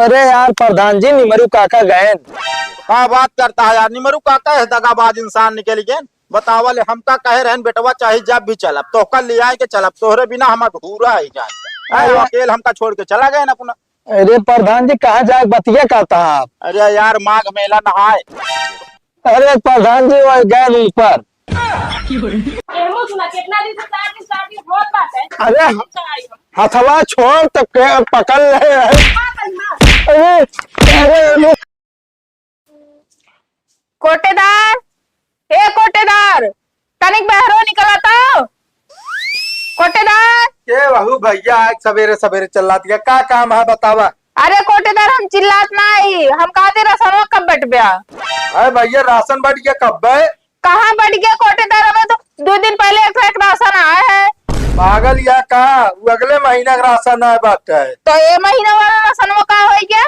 अरे यार प्रधान जी निमरू काका गए। हाँ बात करता है यार, निमरू काका है दगाबाज इंसान निकल गए। बतावल हम का कहे रहन बेटवा चाहे जब भी चलब तो कल ले आए के चलब, तोहरे बिना हम अधूरा ही जाए अकेले हमका छोड़ के चला गए ना अपना। अरे प्रधान जी कहाँ जाए बतिया कहता आप। अरे यार माघ मेला नहाए। अरे प्रधान जी वो गए ऊपर। अरे हथवा छोड़ तो पकड़ रहे हैं। अरे कोटेदार, हे कोटेदार, तनिक बहरो निकलता। कोटेदार, के बहू भैया आज सवेरे सवेरे चिल्लाती है, का काम है बतावा। अरे कोटेदार हम चिल्लात नहीं, हम कहते रसनवा कब बट गया। अरे भैया राशन बढ़ गया कब है? कहाँ बढ़ गया कोटेदार, हमें तो 2 दिन पहले एक राशन आया है। पागल या का वो अगले महीना का राशन आए बात है। तो ये महीना वाला राशन वो कहाँ हो गया?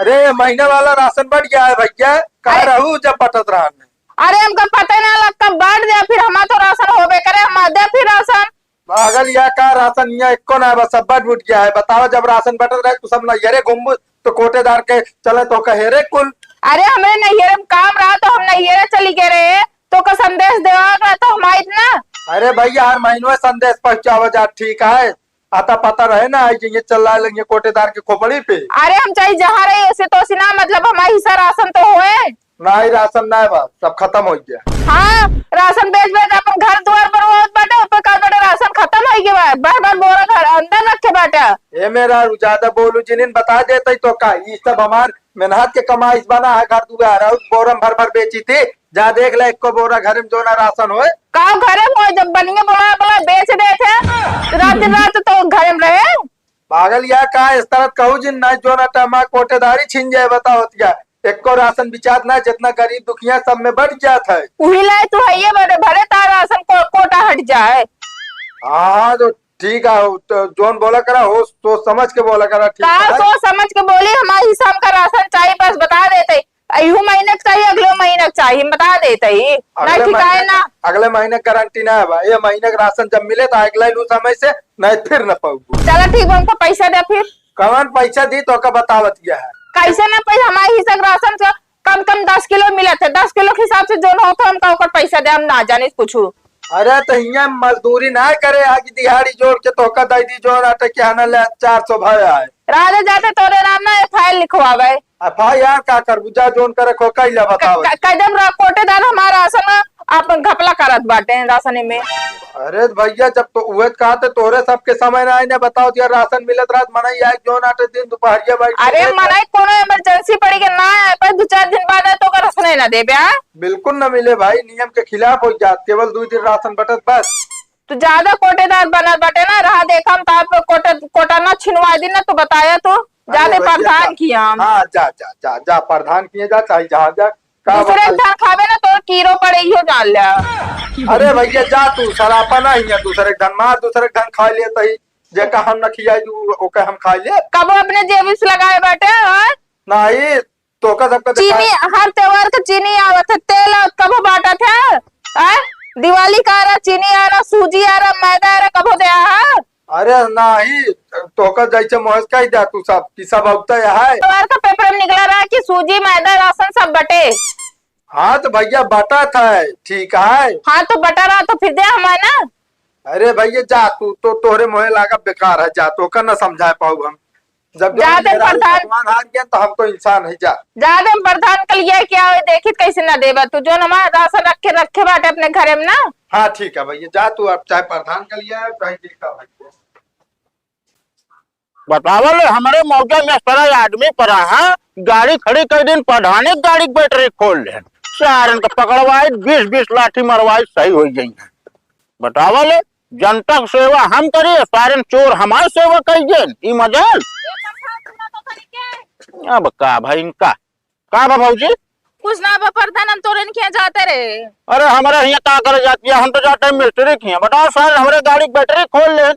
अरे महीना वाला राशन बढ़ गया है भैया, कहा रहू जब बटत रहा। अरे हमको पता ना लग कब बढ़ दिया, फिर हमारा तो राशन होबे करे, हम दे फिर राशन। पागल या का राशन यहाँ एको ना बस सब बट बुट गया है। बताओ जब राशन बटत रहे तो सब नैहरे घूम तो कोटेदार के चले तो कहेरे कुल। अरे हमें नैहरे में काम रहा तो हम नैहरे चली गए रहे, तो का संदेश देवा तो हम इतना। अरे भैया हर महीने संदेश पहुँचावा जा ठीक है, आता पता रहे ना ये चल लेंगे कोटेदार की खोपड़ी पे। अरे हम चाहे जहाँ रहे ऐसे तो सीना मतलब हमारा हिस्सा राशन तो होए ना ही राशन ना है बस सब खत्म हो गया। हाँ राशन बेच बेच अपन घर द्वार पर बाटे ऊपर का बाटे राशन खत्म हो गया, बार बार बोरा घर अंदर रखे बाटा। ये मेरा ज्यादा बोलू जिन्हें बता देते तो का ये सब हमार मेहनत के कमाई बना है। घर दुआर बोरम भर भर बेची थी, जा देख ले एक बोरा घर में जो ना राशन हो का घर में जब बनिए बोला बोला बेच दे थे रात तो घर में रहे। पागल या का इस तरह कहू जिन ना जो ना टमा कोटेदारी छिन जाए बताओ क्या एक को राशन बिचात ना जितना गरीब दुखिया सब में बढ़ जाता है। वही लाए तू है ये बड़े भरे तार राशन कोटा हट जाए। हाँ तो ठीक है तो जोन बोला करा हो सोच समझ के बोला करा ठीक है। सोच समझ के बोली हमारे हिसाब का राशन चाहिए बस बता देते यू महीने का चाहिए अगले महीने का चाहिए बता देते ही नहीं ठीक है ना। अगले महीने गारंटी ना है ये महीने का राशन जब मिले तो अगले लू समय से नहीं फिर न पाऊ। चलो ठीक है हमको पैसा दे फिर। कौन पैसा दी तो का बतावत गया है कैसे ना पैसा हमारे हिसाब राशन से कम कम 10 किलो मिला थे, 10 किलो के हिसाब से जो हो तो हमका ऊपर पैसा दे हम ना जाने पूछू। अरे तो यहाँ मजदूरी ना करे आगे दिहाड़ी जोड़ के तो का दादी जोड़ आटे के आना ले 400 भाया है राधे जाते तोरे नाम ना फाइल लिखवावे। यार का कर बुझा जोन करे खो कैला बताओ कदम कोटेदार हमारा राशन आप घपला करत बाटे राशन में। अरे भैया जब तो उहे कहते तोरे सबके समय ना आए बताओ यार राशन मिलत रात मनाई आए जोन आटे दिन दोपहरिया भाई। अरे मनाई कोनो इमरजेंसी पड़ी के ना आए पर 2-4 दिन बाद तो का राशन ना दे ब्या। बिल्कुल न मिले भाई, नियम के खिलाफ हो जात केवल 2 दिन राशन बटत बस। तो ज्यादा कोटेदार बना बटे ना रहा देखा हम ताप कोटा ना छिनवा दी ना तो बताया तो ज्यादा प्रधान किया हम। हाँ जा जा जा जा प्रधान किए जा चाहे जहाँ जा दूसरे धान खावे ना तो कीरो पड़े ही हो जान लिया। अरे भैया जा तू सरापा ना ही दूसरे धन मार दूसरे धन खा लिए तही जेका हम न खियाई ओके हम खा लिए कब अपने जेब से लगाए बैठे और नहीं तो का सबका चीनी हर त्योहार का चीनी आवत है तेल कब बांटा था दिवाली का आ रहा चीनी आ रहा सूजी आ रहा मैदा आ रहा कब दे है। अरे नहीं तो का जैसे मोहस का ही जा तू सब की सब अवता है त्योहार का पेपर में निकला रहा कि सूजी मैदा राशन सब बटे। हाँ तो भैया बटा था ठीक है। हाँ तो बटा रहा तो फिर दे हमारे ना। अरे भैया जा तू तो तोहरे मोहे लागा बेकार है जा तो का न समझा पाऊ हम जब प्रधान हार गया तो हम तो इंसान है जा ज्यादा प्रधान कल ये क्या हो देखित कैसे ना देबा तू जो हमारा राशन रखे बाटे अपने घरे में ना। हाँ ठीक है भैया जा तू अब चाहे प्रधान कर लिया है चाहे देखा भाई बतावल हमारे मौके में सारा आदमी पड़ा है गाड़ी खड़ी कर दिन प्रधान गाड़ी बैटरी खोल ले सारन का पकड़वाई 20-20 लाठी मरवाई सही हो गई है। बतावल जनता सेवा हम करिए सारन चोर हमारे सेवा करिए मजाल अब का भाई इनका का भाजी कुछ ना प्रधान हम तोरे क्या जाते रे। अरे हमारे यहाँ का कर जाती है हम तो जाते हैं मिस्त्री की बताओ सर हमारे गाड़ी बैटरी खोल ले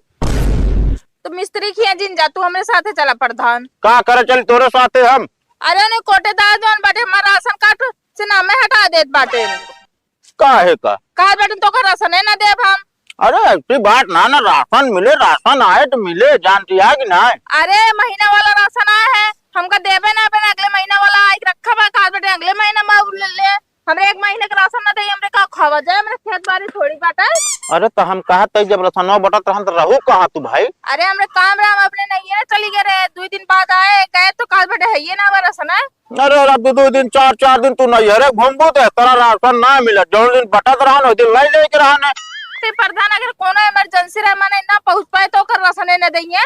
तो मिस्त्री की जिन जा तू हमारे साथे चला प्रधान का करे चल तोरे साथे हम। अरे ने कोटेदार जोन बाटे हमारा राशन कार्ड से नाम में हटा देत बाटे काहे का बाटे तो का राशन है ना देब हम। अरे ऐसी बात ना ना राशन मिले राशन आए तो मिले जानती है कि ना। अरे महीना वाला राशन आया है हमका देब अरे तो हम कहा तई जब रसनवा बटत रहन तो रहू कहाँ तू भाई? अरे हमरे काम राम अपने नहीं है चली गए रहे 2 दिन बाद आए गए तो काल बटे है ये ना बरस ना। अरे रब 2 दिन 4 दिन तू नहीं अरे घूमबू तो तेरा राशन ना मिले जो दिन बटत रहन ओ दिन लाई लेके रहन। ते प्रधान अगर कोनो इमरजेंसी रहे माने ना पहुंच पाए तो कर रसने न दइए।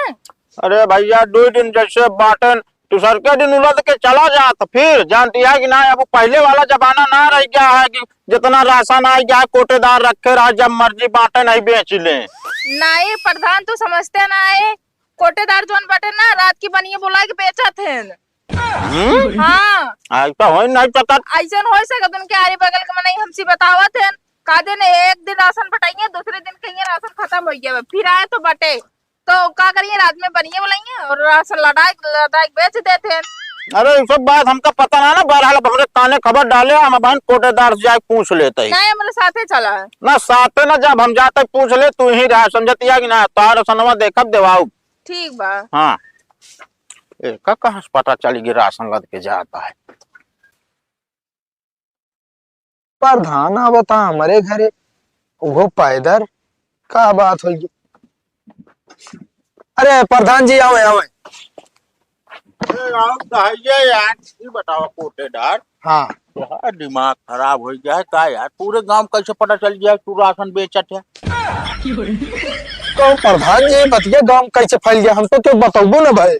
अरे भैया 2 दिन जैसे बाटन तू सर के दिन उलट के चला जा तो फिर जानती है कि ना अब पहले वाला जमाना ना रह गया है कि जितना राशन आ गया कोटेदार रखे रहा जब मर्जी बांटे नहीं बेच ले। नहीं प्रधान तू समझते ना है कोटेदार जोन बटे ना रात की बनिए बुला के बेचा थे। हाँ ऐसा हो नहीं पता ऐसा हो सकत उनके आरे बगल के मने हमसे बतावत है का दिन एक दिन राशन बटाइए दूसरे दिन कहिए राशन खत्म हो गया फिर आए तो बटे तो का करिए रात में बनिए बुलाइए और राशन लदाई बेच देते हैं। अरे ये सब बात हमका पता ना बहरहाल हमरे काने खबर डाले हम बहन कोटेदार से जाके पूछ लेते नहीं हमारे साथे चला है ना साथे ना जब हम जाते पूछ ले तू ही रहा समझती है कि ना तार सनवा देखब देवाऊ। ठीक बा हाँ एक कहाँ से पता चली कि राशन लद के जाता है। प्रधान बता हमारे घरे वो पैदल का बात होगी। अरे प्रधान जी आओ आओ। यार बताओ कोटेदार हाँ यार दिमाग खराब हो गया है का यार पूरे गांव कैसे पता चल गया तू राशन बेचत है। तो प्रधान जी बतिया गांव कैसे फैल गया हम तो क्यों बताबू ना भाई।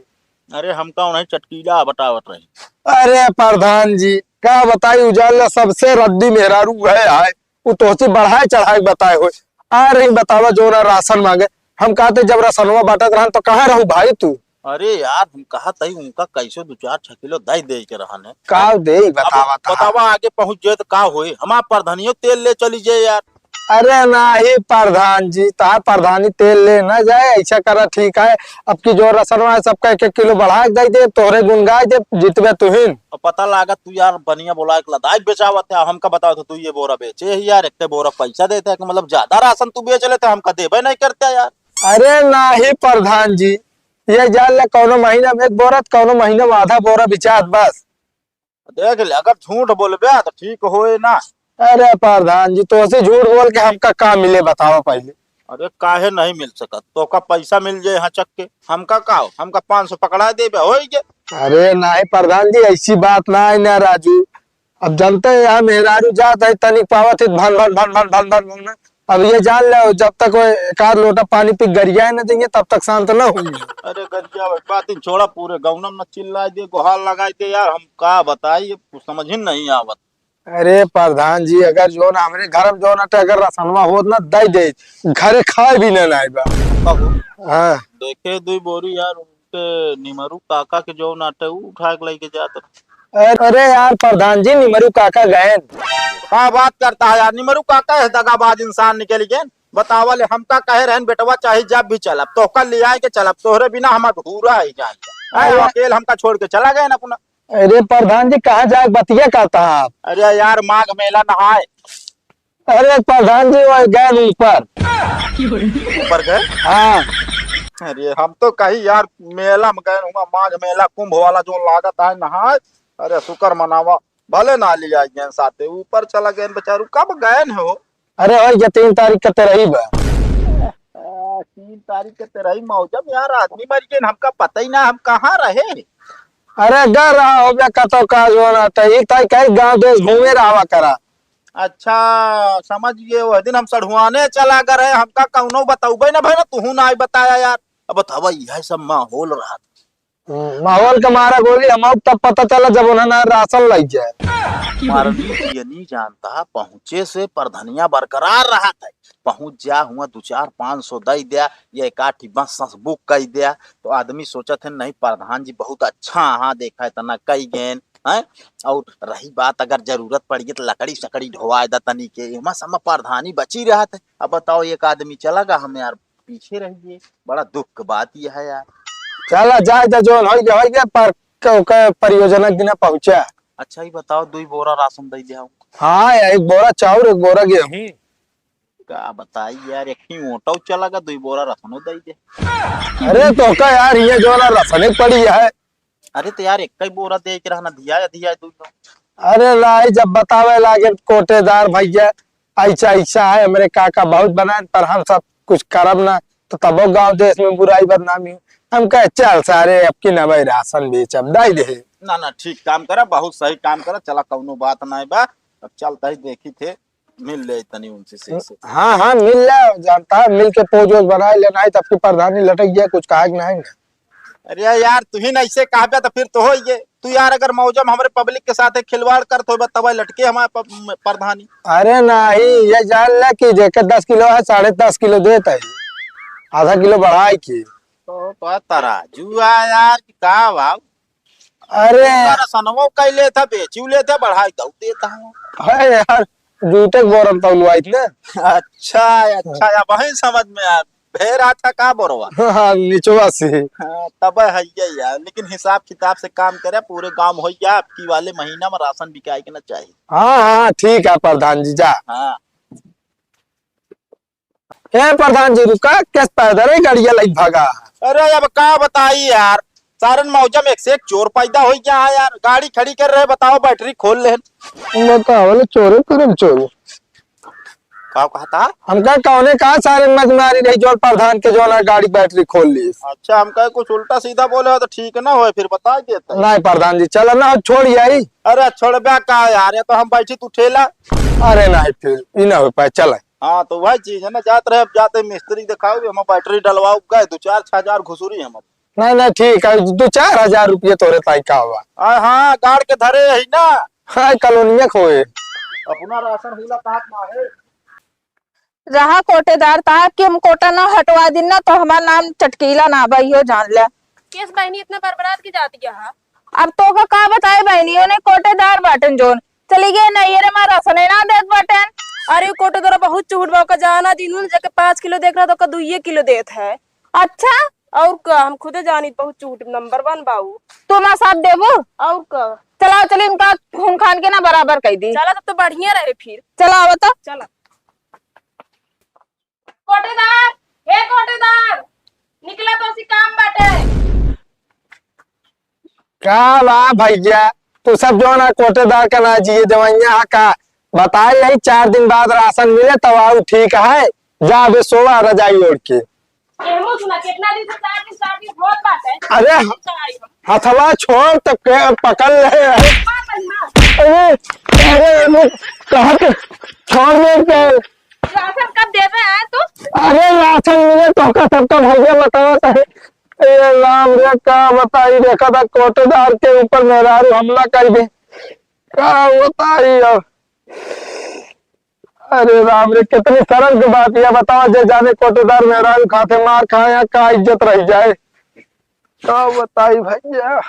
अरे हमका उन्हें चटकीला बतावत रही। अरे प्रधान जी क्या बताई उजाला सबसे रद्दी मेहरारू है वो तो बढ़ाए चढ़ाए बताए हो आ रही बतावा जो ना राशन मांगे हम कहते जब राशनवा बांटत रहन तो कहाँ रहू भाई तू। अरे यार हम कहा तई उनका कैसे 2-4 किलो दही दे के रहने का दे बतावा बतावा आगे पहुंच जाए तो का होए हमार प्रधानियों तेल ले चली जाए यार। अरे नहीं प्रधान जी तार प्रधानी तेल ले न जाए ऐसा करा ठीक है अब की जो रसनवा है सबका 1-1 किलो बढ़ा दे दे तोहरे गुनगाए दे जितबे तुहिन पता लागत तू यार बनिया बोला एक लदाई बेचावत है हमका बताओ तो तू ये बोरा बेचे है यार एक बोरा पैसा देते है मतलब ज्यादा राशन तू बेच लेते हमका देबे नहीं करते यार। अरे नहीं प्रधान जी ये जान ले कौनो महीना में 1 बोरा कौनो महीना में आधा बोरा बिचात बस देख ले अगर झूठ बोलबे तो ठीक होए ना। अरे प्रधान जी तो से झूठ बोल के हमका का मिले बताओ पहले। अरे काहे नहीं मिल सकत तो का पैसा मिल जाए यहाँ चक के हमका का हो हमका 500 पकड़ा देबे हो गए। अरे नहीं प्रधान जी ऐसी बात ना है ना राजू अब जानते हैं यहाँ मेहरारू जात है तनिक पावत है भन भन भन भन भन भन भन अब ये जान लो जब तक वो 1 लोटा पानी पी गरिया न देंगे तब तक शांत न होंगे। अरे गरिया बात छोड़ा पूरे गाँव में चिल्ला दे गुहार लगाई दे यार हम का बताइए समझ ही नहीं आवत। अरे प्रधान जी अगर जो ना हमारे घर में जो ना अगर राशनवा हो ना दे दे घरे खाए भी ना लाए बा। हाँ देखे 2 बोरी यार उनके निमरू काका के जो नाटे उठा के लेके जाते। अरे यार प्रधान जी निमरू काका गए हाँ बात करता है यार निमरू काका है दगाबाज इंसान निकल गए बतावल हमका कहे रहन बेटवा चाहे जब भी चलब तो कल ले आए के चलब तोहरे बिना हम अधूरा ही जाए अकेले हमका छोड़ के चला गए ना अपना। अरे प्रधान जी कहाँ जाए बतिया कहता आप। अरे यार माघ मेला नहाए। अरे प्रधान जी वो गए ऊपर गए। हाँ अरे हम तो कही यार मेला में गए माघ मेला कुंभ वाला जो लागत है नहाए अरे शुक्र मनावा भले ना लिया गए साथे ऊपर चला गए बेचारू कब गए हो। अरे भाई 3 तारीख का तेरही बा 3 तारीख के तेरही मौजम यार आदमी मर गए हमका पता ही ना हम कहाँ रहे। अरे डर रहा हो गया कतो का जो ना एक तारीख कहीं गाँव देश घूमे रहा करा। अच्छा समझिए वो दिन हम सढ़ुआने चला कर रहे हमका कौनो बताऊबे ना भाई ना तू ना बताया यार अब बतावा यह सब माहौल रहा माहौल का मारा गोली हम तब पता चला जब उन्होंने राशन लग जाए। ये नहीं जानता पहुंचे से परधनिया बरकरार रहा था पहुंच जा हुआ 2-4-500 दे दिया या 1-8 बस बुक कर दिया तो आदमी सोचा थे नहीं प्रधान जी बहुत अच्छा हाँ देखा है तना कई गेन है और रही बात अगर जरूरत पड़ी तो लकड़ी सकड़ी ढोवा दा तनी के सब प्रधानी बची रहा था। अब बताओ एक आदमी चला गया हम यार पीछे रह गए बड़ा दुख की बात यह है यार। चला जाए जो हो गया पर परियोजना की ना पहुंचा। अच्छा ही बताओ 2 बोरा राशन दे दिया। हाँ 1 बोरा चाउर 1 बोरा गेहूं का बताई यार एक ही मोटा चला गया 2 बोरा राशनो दे दे। अरे तो का यार ये जो ना राशन पड़ी है। अरे तो यार 1 बोरा दे के रहना दिया 2। अरे लाई जब बतावे लागे कोटेदार भैया ऐसा ऐसा है हमारे काका बहुत बनाए पर हम सब कुछ करब ना तो तबो गांव देश में बुराई बदनामी हो। हम कहे चल सारे अब की ना भाई राशन बेचब दाई दे। ना ना ठीक काम करा, बहुत सही काम करा। चला कौनो बात ना बा, अब चलता ही देखी थे मिल ले तनी उनसे से। हाँ हाँ मिल जाओ, जानता है मिल के पोज वोज बनाए लेना है, तब की प्रधानी लटक गया कुछ कहा नहीं। अरे यार तू ही नहीं से कहबे तो फिर तो हो ये तू यार अगर मौजम हमारे पब्लिक के साथ खिलवाड़ कर तो तब लटके हमारे प्रधानी। अरे नहीं ये जान ले कि जेके 10 किलो है 10.5 किलो देता है, आधा किलो बढ़ाई की। तो तराजू यार का भाव। अरे सनवो कैले था बेची लेते बढ़ाई दऊ देता हूँ। है यार जूते बोरम तौलवाई थी ना। अच्छा अच्छा या वही समझ में आ भेड़ आता का बोरवा। हाँ निचवा से। हाँ, तब है ये यार, लेकिन हिसाब किताब से काम करे पूरे गांव हो गया आपकी वाले महीना में राशन बिकाई के ना चाहिए। हाँ हाँ ठीक है प्रधान जी जा। हाँ ए प्रधान जी रुका किस पैदल है गाड़िया लग भागा। अरे अब का बताई यार, सारन मौजम एक से एक चोर पैदा हो गया है यार। गाड़ी खड़ी कर रहे बताओ बैटरी खोल ले। बताओ चोरी करम चोरी का कहता। हम कौने कहा सारे मजमारी रही जो प्रधान के जो ना गाड़ी बैटरी खोल ली। अच्छा हम कहे कुछ उल्टा सीधा बोले हो तो ठीक ना हो फिर बता देता। नहीं प्रधान जी चलो ना छोड़ आई। अरे छोड़ बे का यार, ये तो हम बैठी तू ठेला। अरे नहीं फिर ई ना हो पाए चल। हाँ तो वही चीज है ना, जाते रहे अब जाते मिस्त्री दिखाओ हम बैटरी डलवाओ गए 2-4 हजार घुसूरी हम। नहीं नहीं ठीक है 2-4 हजार रुपये तोरे ताई का हुआ। हाँ गाड़ के धरे है ना। हाँ कॉलोनिया खोए अपना राशन हुला कहा ना है। रहा कोटेदार था कि हम कोटा ना हटवा दिन ना तो हमारा नाम चटकीला ना भाई हो जान ले। किस बहनी इतना बरबरात की जाती है। अब तो का बताए बहनियों ने कोटेदार बाटन जोन चली गए नहीं रे हमारा राशन ना देत बाटन। अरे कोटे तोरा बहुत चूट बाव का जाना दिनू जाके 5 किलो देख रहा तो का 2 किलो देत है। अच्छा और का हम खुदे जानी बहुत चूट नंबर 1 बाबू। तुम साथ देवो और का चला चल इनका खून खान के ना बराबर कह दी। चला तब तो बढ़िया रहे फिर। चला आओ तो चला कोटेदार, हे कोटेदार निकला तो सी काम बाटे। क्या वाह भैया तू सब जो ना कोटेदार का ना जिए दवाइयाँ का बताए यही 4 दिन बाद राशन मिले तब आओ ठीक है। जा बे सोवा रजाई ओढ़ के। एमो सुना कितना दिन से स्टार्ट बहुत बात है। अरे हथवा छोड़ तो पकड़ ले। अरे अरे कहा के छोड़ दे। राशन कब दे रहे हैं तू? अरे राशन मिले तो का सबका भैया बताओ तो ये राम रे का बताई देखा था कोटेदार के ऊपर मेहरारू हमला कर दे का बताई। अरे राम रे कितनी सरल की बात यह बताओ जे जाने कोटेदार मेहरारू खाते मार खाए का इज्जत रह जाए का बताई भैया।